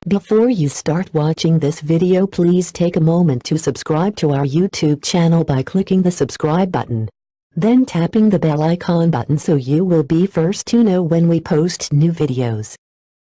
Before you start watching this video, please take a moment to subscribe to our YouTube channel by clicking the subscribe button. Then tapping the bell icon button so you will be first to know when we post new videos.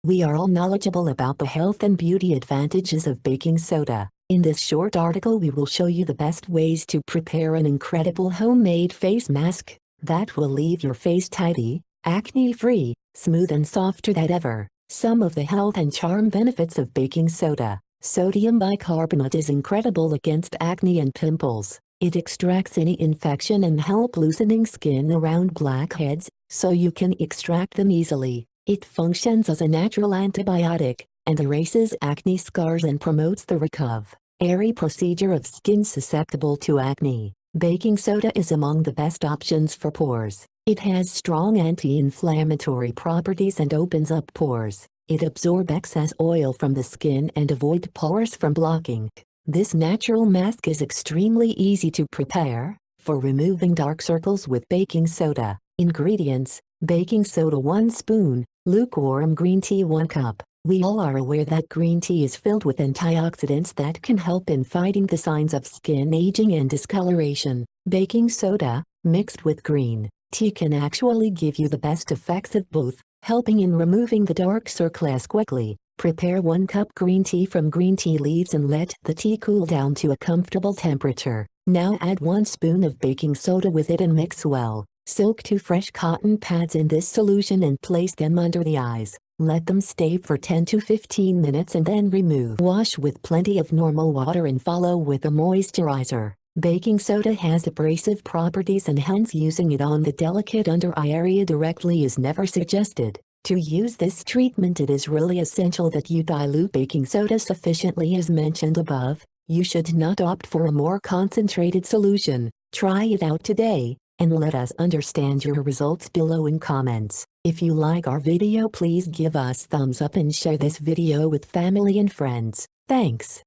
We are all knowledgeable about the health and beauty advantages of baking soda. In this short article we will show you the best ways to prepare an incredible homemade face mask that will leave your face tidy, acne-free, smooth and softer than ever. Some of the health and charm benefits of baking soda. Sodium bicarbonate is incredible against acne and pimples. It extracts any infection and help loosening skin around blackheads, so you can extract them easily. It functions as a natural antibiotic, and erases acne scars and promotes the recovery procedure of skin susceptible to acne. Baking soda is among the best options for pores. It has strong anti-inflammatory properties and opens up pores. It absorbs excess oil from the skin and avoids pores from blocking. This natural mask is extremely easy to prepare. For removing dark circles with baking soda. Ingredients: baking soda 1 spoon, lukewarm green tea 1 cup. We all are aware that green tea is filled with antioxidants that can help in fighting the signs of skin aging and discoloration. Baking soda, mixed with green tea, can actually give you the best effects of both, helping in removing the dark circles quickly. Prepare 1 cup green tea from green tea leaves and let the tea cool down to a comfortable temperature. Now add 1 spoon of baking soda with it and mix well. Soak 2 fresh cotton pads in this solution and place them under the eyes. Let them stay for 10 to 15 minutes and then remove. Wash with plenty of normal water and follow with a moisturizer. Baking soda has abrasive properties and hence using it on the delicate under eye area directly is never suggested. To use this treatment, it is really essential that you dilute baking soda sufficiently as mentioned above. You should not opt for a more concentrated solution. Try it out today, and let us understand your results below in comments. If you like our video, please give us thumbs up and share this video with family and friends. Thanks.